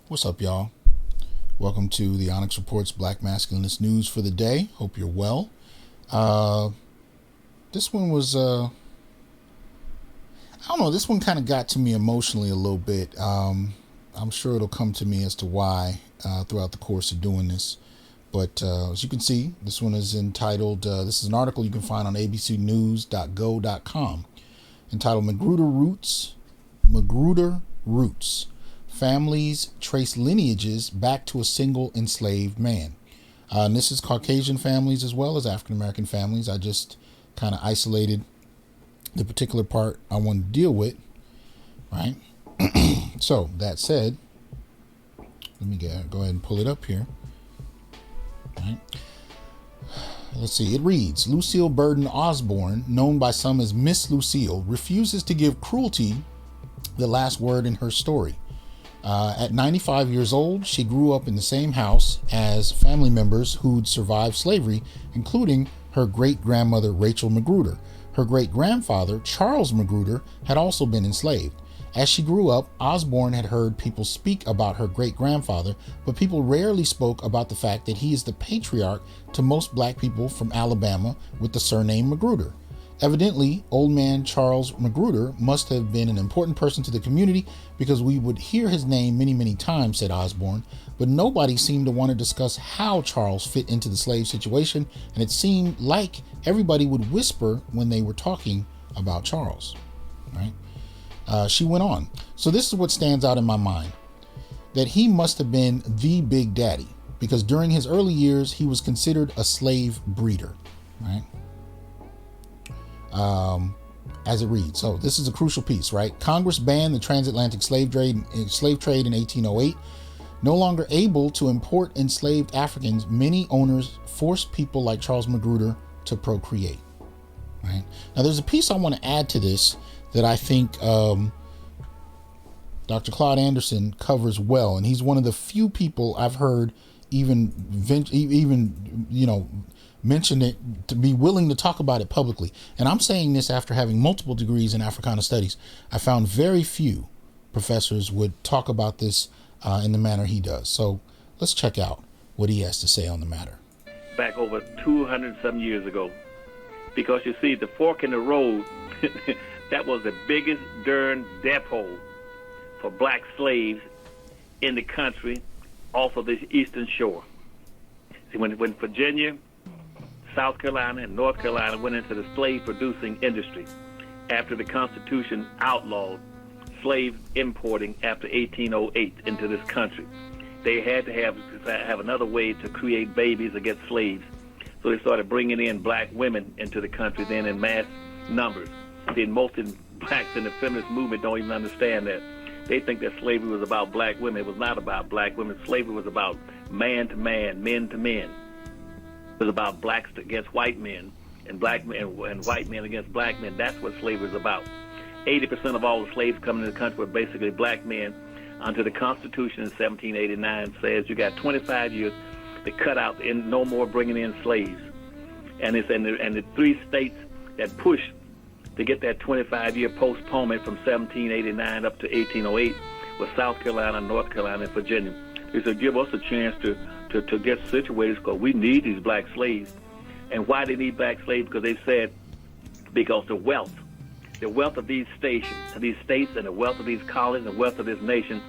What's up, y'all? Welcome to the Onyx Report's Black Masculinist News for the day. Hope you're well. This one was, I don't know, this one kind of got to me emotionally a little bit. I'm sure it'll come to me as to why throughout the course of doing this. But as you can see, this one is entitled, this is an article you can find on abcnews.go.com entitled Magruder Roots. Families trace lineages back to a single enslaved man. And this is Caucasian families as well as African American families. I just kind of isolated the particular part I wanted to deal with, right? So that said, let me go ahead and pull it up here. Right. Let's see. It reads, Lucille Burden Osborne, known by some as Miss Lucille, refuses to give cruelty the last word in her story. At 95 years old, she grew up in the same house as family members who'd survived slavery, including her great-grandmother Rachel Magruder. Her great-grandfather, Charles Magruder, had also been enslaved. As she grew up, Osborne had heard people speak about her great-grandfather, but people rarely spoke about the fact that he is the patriarch to most black people from Alabama with the surname Magruder. Evidently, old man Charles Magruder must have been an important person to the community because we would hear his name many, many times, said Osborne, but nobody seemed to want to discuss how Charles fit into the slave situation, and it seemed like everybody would whisper when they were talking about Charles. Right? She went on. So this is what stands out in my mind, that he must have been the Big Daddy because during his early years, he was considered a slave breeder. Right? As it reads. So this is a crucial piece, right? Congress banned the transatlantic slave trade in 1808. No longer able to import enslaved Africans, many owners forced people like Charles Magruder to procreate. Right? Now there's a piece I want to add to this that I think Dr. Claude Anderson covers well, and he's one of the few people I've heard even mention it, to be willing to talk about it publicly. And I'm saying this after having multiple degrees in Africana Studies. I found very few professors would talk about this in the manner he does. So let's check out what he has to say on the matter. Back over 200 some years ago, because you see, the fork in the road, that was the biggest darn depot for black slaves in the country, off of the eastern shore. See, when Virginia, South Carolina, and North Carolina went into the slave-producing industry after the Constitution outlawed slave importing after 1808 into this country. They had to have another way to create babies against slaves. So they started bringing in black women into the country then in mass numbers. Then most of the blacks in the feminist movement don't even understand that. They think that slavery was about black women. It was not about black women. Slavery was about man to man, men to men. It was about blacks against white men and black men and white men against black men. That's what slavery is about. 80% of all the slaves coming to the country were basically black men until the Constitution in 1789 says you got 25 years to cut out and no more bringing in slaves. And the three states that pushed to get that 25-year postponement from 1789 up to 1808 was South Carolina, North Carolina, and Virginia. They said, give us a chance to get situated because we need these black slaves. And why they need black slaves? Because they said, because the wealth of these states, and the wealth of these colonies, and the wealth of this nation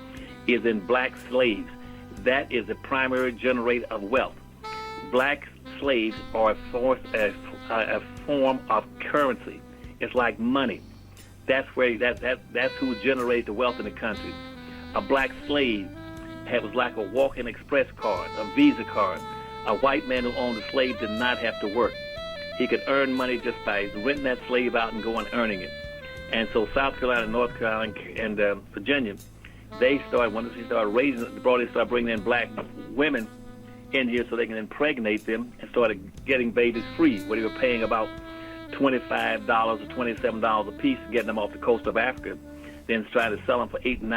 is in black slaves. That is the primary generator of wealth. Black slaves are a form of currency. It's like money. That's who generates the wealth in the country. A black slave was like a walk-in express card, a Visa card. A white man who owned a slave did not have to work. He could earn money just by renting that slave out and going earning it. And so South Carolina, North Carolina, and Virginia, they started bringing in black women in here so they can impregnate them and started getting babies free, where they were paying about $25 or $27 a piece, getting them off the coast of Africa, then trying to sell them for $800 and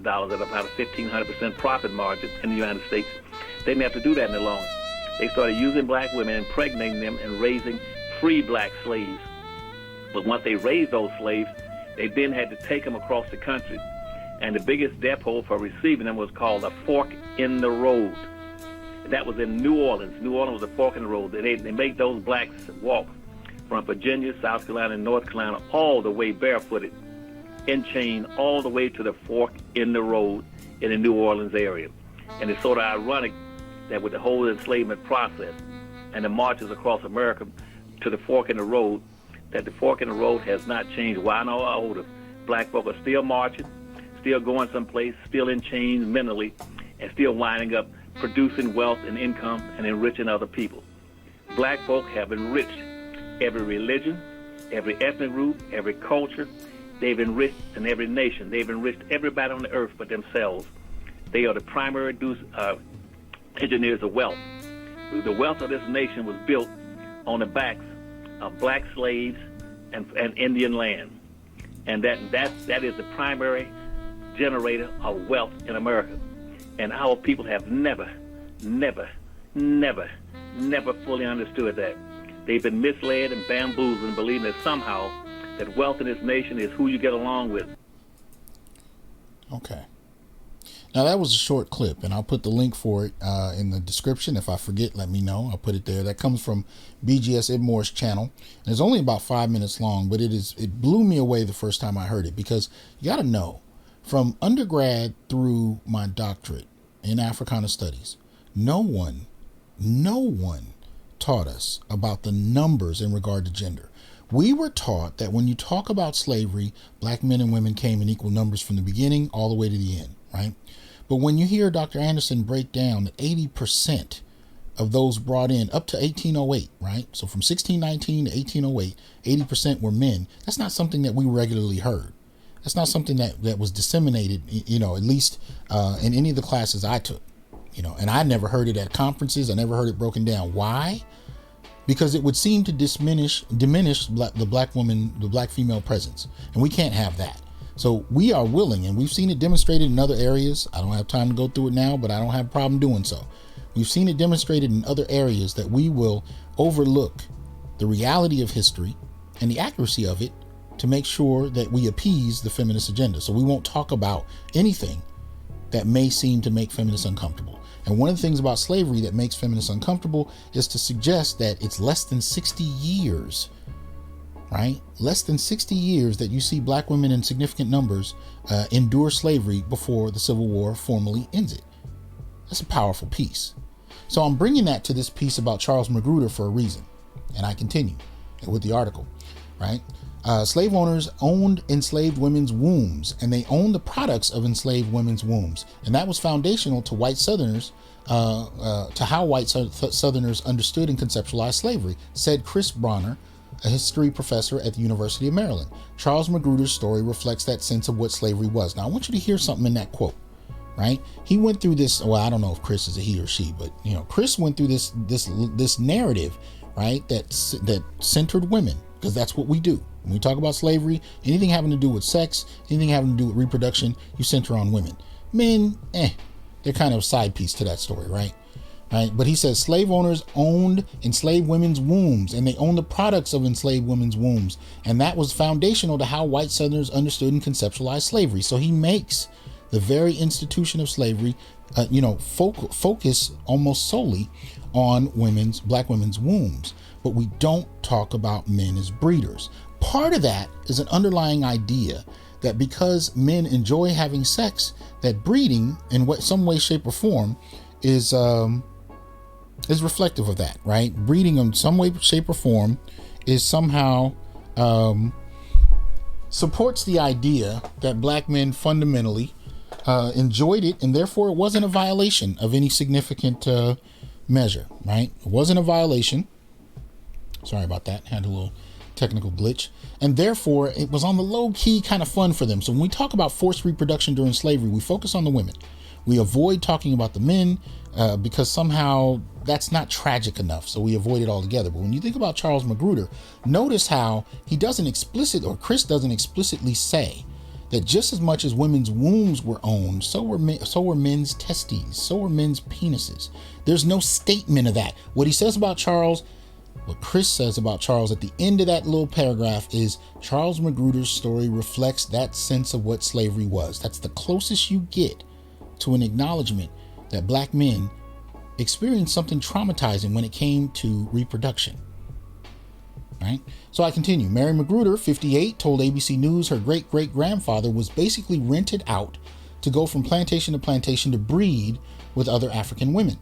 $900 at about a 1,500% profit margin in the United States. They didn't have to do that any longer. They started using black women, impregnating them, and raising free black slaves. But once they raised those slaves, they then had to take them across the country And the biggest depot for receiving them was called a fork in the road. That was in New Orleans. New Orleans was a fork in the road. They made those blacks walk from Virginia, South Carolina, and North Carolina all the way barefooted, in chain, all the way to the fork in the road in the New Orleans area. And it's sort of ironic that with the whole enslavement process and the marches across America to the fork in the road, that the fork in the road has not changed. Why no older? Black folk are still marching, still going someplace, still in chains mentally, and still winding up producing wealth and income and enriching other people. Black folk have enriched every religion, every ethnic group, every culture. They've enriched in every nation. They've enriched everybody on the earth but themselves. They are the primary engineers of wealth. The wealth of this nation was built on the backs of black slaves and Indian land. And that is the primary generator of wealth in America. And our people have never fully understood that. They've been misled and bamboozled and believing that somehow that wealth in this nation is who you get along with. Okay. Now that was a short clip, and I'll put the link for it in the description. If I forget, let me know. I'll put it there. That comes from BGS Ibmore's channel. And it's only about 5 minutes long, but it blew me away the first time I heard it, because you got to know, from undergrad through my doctorate in Africana Studies, no one taught us about the numbers in regard to gender. We were taught that when you talk about slavery, black men and women came in equal numbers from the beginning all the way to the end, right? But when you hear Dr. Anderson break down that 80% of those brought in up to 1808, right? So from 1619 to 1808, 80% were men. That's not something that we regularly heard. That's not something that was disseminated, at least in any of the classes I took, and I never heard it at conferences. I never heard it broken down. Why? Because it would seem to diminish the black woman, the black female presence. And we can't have that. So we are willing, and we've seen it demonstrated in other areas. I don't have time to go through it now, but I don't have a problem doing so. We've seen it demonstrated in other areas that we will overlook the reality of history and the accuracy of it to make sure that we appease the feminist agenda. So we won't talk about anything that may seem to make feminists uncomfortable. And one of the things about slavery that makes feminists uncomfortable is to suggest that it's less than 60 years, right? Less than 60 years that you see black women in significant numbers endure slavery before the Civil War formally ends it. That's a powerful piece. So I'm bringing that to this piece about Charles Magruder for a reason. And I continue with the article, right? Slave owners owned enslaved women's wombs, and they owned the products of enslaved women's wombs. And that was foundational to white Southerners, to how white Southerners understood and conceptualized slavery, said Chris Bronner, a history professor at the University of Maryland. Charles Magruder's story reflects that sense of what slavery was. Now, I want you to hear something in that quote, right? He went through this, well, I don't know if Chris is a he or she, but, Chris went through this narrative, right, that centered women, because that's what we do. When we talk about slavery, anything having to do with sex, anything having to do with reproduction, you center on women. Men, they're kind of a side piece to that story, right? Right? But he says slave owners owned enslaved women's wombs, and they owned the products of enslaved women's wombs. And that was foundational to how white Southerners understood and conceptualized slavery. So he makes the very institution of slavery, focus almost solely on black women's wombs. But we don't talk about men as breeders. Part of that is an underlying idea that because men enjoy having sex, that breeding in some way, shape, or form is reflective of that, right? Breeding in some way, shape, or form is somehow supports the idea that black men fundamentally enjoyed it, and therefore it wasn't a violation of any significant measure, right? It wasn't a violation. Sorry about that. Had a little technical glitch. And therefore, it was on the low key kind of fun for them. So when we talk about forced reproduction during slavery, we focus on the women. We avoid talking about the men because somehow that's not tragic enough. So we avoid it altogether. But when you think about Charles Magruder, notice how Chris doesn't explicitly say that just as much as women's wombs were owned, so were men's testes, so were men's penises. There's no statement of that. What he says about Charles What Chris says about Charles at the end of that little paragraph is Charles Magruder's story reflects that sense of what slavery was. That's the closest you get to an acknowledgement that black men experienced something traumatizing when it came to reproduction. Right? So I continue. Mary Magruder, 58, told ABC News her great-great-grandfather was basically rented out to go from plantation to plantation to breed with other African women.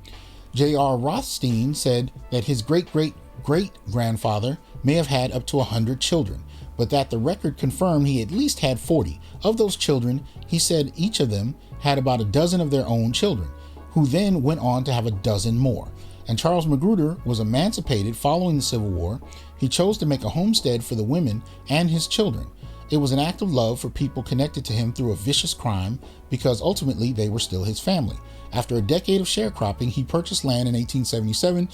J.R. Rothstein said that his great-great-great-grandfather may have had up to 100 children, but that the record confirmed he at least had 40. Of those children, he said each of them had about a dozen of their own children, who then went on to have a dozen more. And Charles Magruder was emancipated following the Civil War. He chose to make a homestead for the women and his children. It was an act of love for people connected to him through a vicious crime because ultimately they were still his family. After a decade of sharecropping, he purchased land in 1877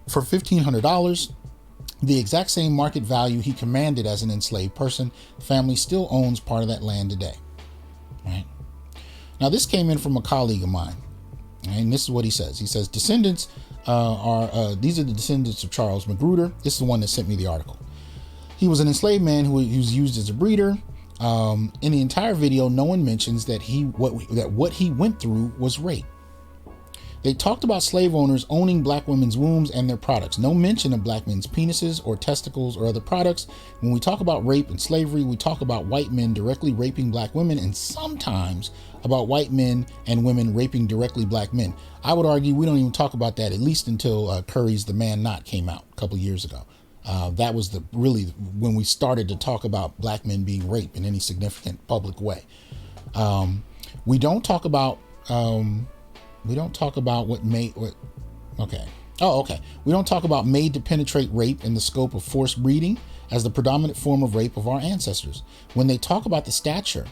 for $1,500, the exact same market value he commanded as an enslaved person. The family still owns part of that land today. Right? Now, this came in from a colleague of mine, and this is what he says. He says, these are the descendants of Charles Magruder. This is the one that sent me the article. He was an enslaved man who was used as a breeder. In the entire video, no one mentions that what he went through was rape. They talked about slave owners owning black women's wombs and their products. No mention of black men's penises or testicles or other products. When we talk about rape and slavery, we talk about white men directly raping black women and sometimes about white men and women raping directly black men. I would argue we don't even talk about that at least until Curry's The Man Not came out a couple years ago. That was when we started to talk about black men being raped in any significant public way. We don't talk about We don't talk about We don't talk about made to penetrate rape in the scope of forced breeding as the predominant form of rape of our ancestors. When they talk about the stature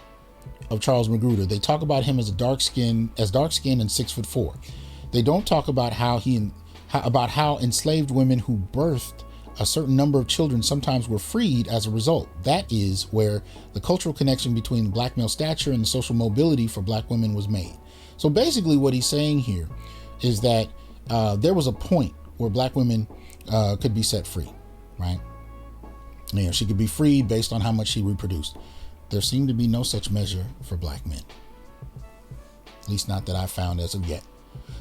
of Charles Magruder, they talk about him as dark-skinned and 6'4". They don't talk about how enslaved women who birthed a certain number of children sometimes were freed as a result. That is where the cultural connection between the black male stature and the social mobility for black women was made. So basically what he's saying here is that there was a point where black women could be set free, right? You know, she could be freed based on how much she reproduced. There seemed to be no such measure for black men, at least not that I found as of yet.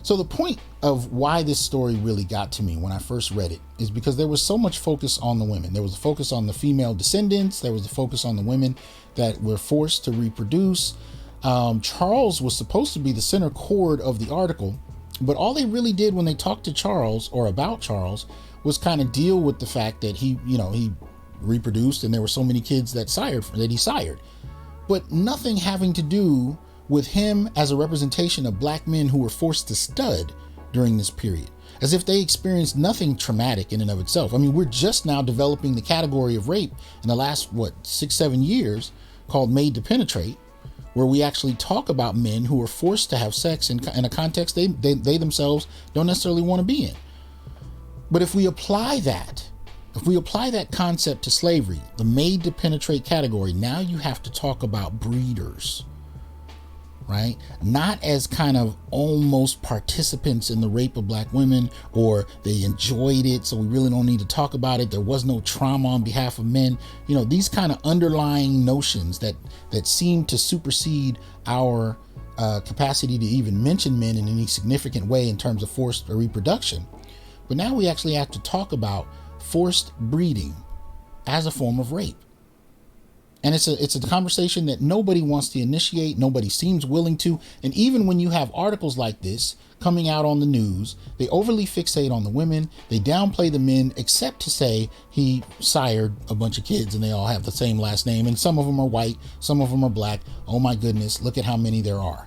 So the point of why this story really got to me when I first read it is because there was so much focus on the women. There was a focus on the female descendants. There was a focus on the women that were forced to reproduce. Charles was supposed to be the center chord of the article, but all they really did when they talked to Charles or about Charles was kind of deal with the fact that he reproduced and there were so many kids that he sired, but nothing having to do with him as a representation of black men who were forced to stud during this period, as if they experienced nothing traumatic in and of itself. I mean, we're just now developing the category of rape in the last 6-7 years called made to penetrate, where we actually talk about men who are forced to have sex in a context they themselves don't necessarily want to be in. But if we apply that concept to slavery, the made to penetrate category, now you have to talk about breeders, right? Not as kind of almost participants in the rape of black women, or they enjoyed it, so we really don't need to talk about it. There was no trauma on behalf of men. These kind of underlying notions that seem to supersede our capacity to even mention men in any significant way in terms of forced reproduction. But now we actually have to talk about forced breeding as a form of rape. And it's a conversation that nobody wants to initiate. Nobody seems willing to. And even when you have articles like this coming out on the news, they overly fixate on the women. They downplay the men, except to say he sired a bunch of kids and they all have the same last name. And some of them are white, some of them are black. Oh my goodness, look at how many there are.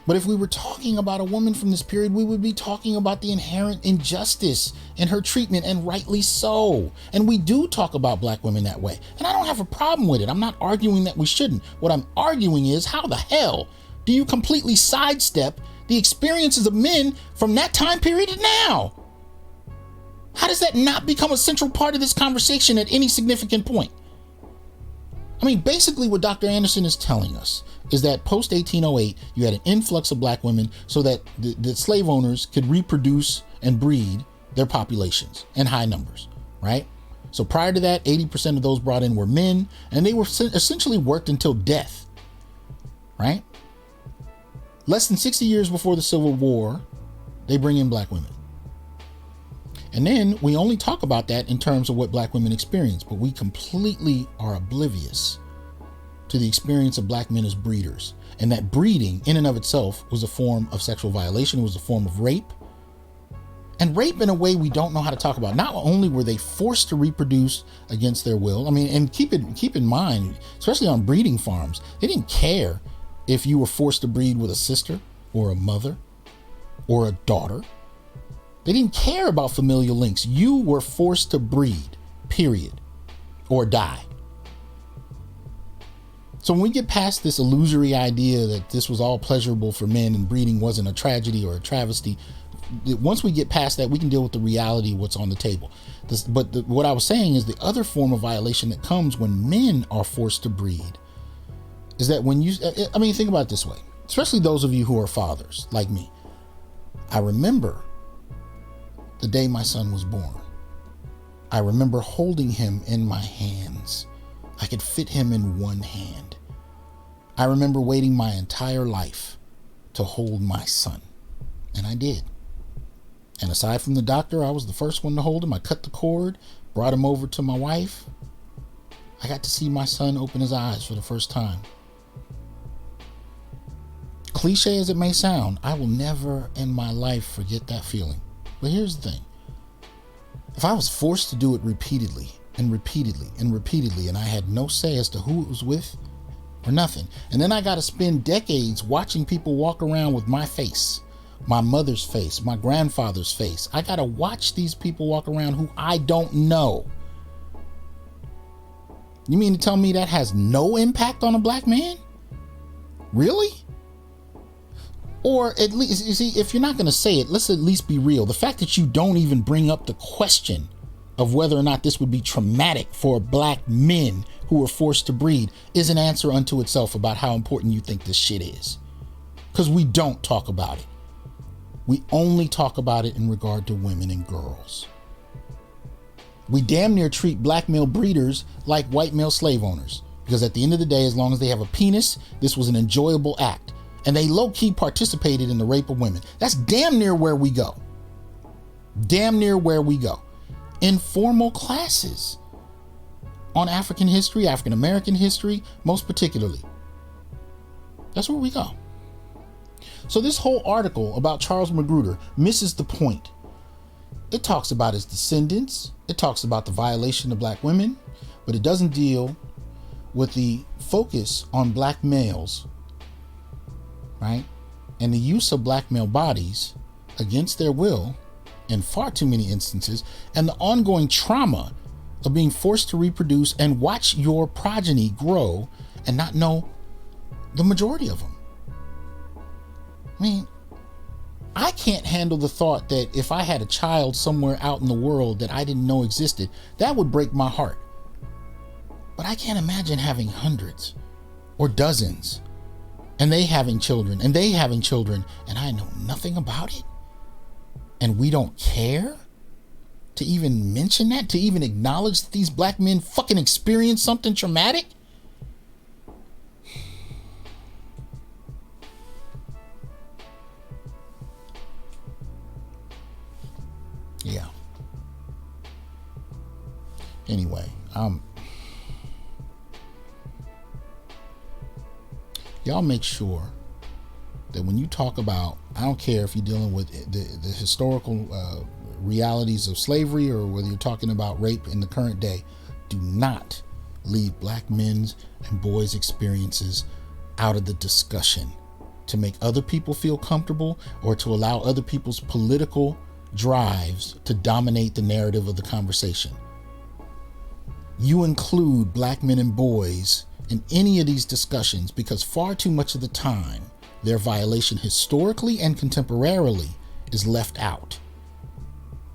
But if we were talking about a woman from this period, we would be talking about the inherent injustice in her treatment, and rightly so. And we do talk about black women that way. And I don't have a problem with it. I'm not arguing that we shouldn't. What I'm arguing is, how the hell do you completely sidestep the experiences of men from that time period to now? How does that not become a central part of this conversation at any significant point? I mean, basically what Dr. Anderson is telling us is that post 1808, you had an influx of black women so that the slave owners could reproduce and breed their populations in high numbers, right? So prior to that, 80% of those brought in were men, and they were essentially worked until death, right? Less than 60 years before the Civil War, they bring in black women. And then we only talk about that in terms of what black women experience, but we completely are oblivious to the experience of black men as breeders. And that breeding in and of itself was a form of sexual violation. It was a form of rape. And rape in a way we don't know how to talk about. Not only were they forced to reproduce against their will, I mean, and keep in mind, especially on breeding farms, they didn't care if you were forced to breed with a sister or a mother or a daughter. They didn't care about familial links. You were forced to breed, period, or die. So when we get past this illusory idea that this was all pleasurable for men and breeding wasn't a tragedy or a travesty, once we get past that, we can deal with the reality of what's on the table. What I was saying is the other form of violation that comes when men are forced to breed is that when think about it this way, especially those of you who are fathers like me. I remember the day my son was born. I remember holding him in my hands. I could fit him in one hand. I remember waiting my entire life to hold my son. And I did. And aside from the doctor, I was the first one to hold him. I cut the cord, brought him over to my wife. I got to see my son open his eyes for the first time. Cliche as it may sound, I will never in my life forget that feeling. But here's the thing. If I was forced to do it repeatedly and repeatedly and repeatedly, and I had no say as to who it was with or nothing, and then I got to spend decades watching people walk around with my face, my mother's face, my grandfather's face. I got to watch these people walk around who I don't know. You mean to tell me that has no impact on a black man? Really? Or at least, you see, if you're not going to say it, let's at least be real. The fact that you don't even bring up the question of whether or not this would be traumatic for black men who were forced to breed is an answer unto itself about how important you think this shit is. Because we don't talk about it. We only talk about it in regard to women and girls. We damn near treat black male breeders like white male slave owners. Because at the end of the day, as long as they have a penis, this was an enjoyable act. And they low-key participated in the rape of women. That's damn near where we go. Damn near where we go. Informal classes on African history, African American history, most particularly. That's where we go. So this whole article about Charles Magruder misses the point. It talks about his descendants. It talks about the violation of black women, but it doesn't deal with the focus on black males, right? And the use of black male bodies against their will in far too many instances, and the ongoing trauma of being forced to reproduce and watch your progeny grow and not know the majority of them. I mean, I can't handle the thought that if I had a child somewhere out in the world that I didn't know existed, that would break my heart. But I can't imagine having hundreds or dozens, and they having children, and I know nothing about it, and we don't care to even mention that, to even acknowledge that these black men fucking experienced something traumatic. Yeah. Anyway, y'all make sure that when you talk about, I don't care if you're dealing with the historical realities of slavery or whether you're talking about rape in the current day, do not leave black men's and boys' experiences out of the discussion to make other people feel comfortable or to allow other people's political drives to dominate the narrative of the conversation. You include black men and boys in any of these discussions because far too much of the time their violation historically and contemporarily is left out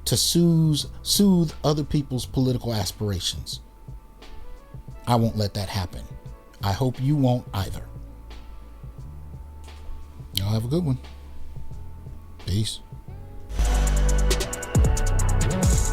to soothe other people's political aspirations. I won't let that happen. I hope you won't either. Y'all have a good one. Peace. Bye.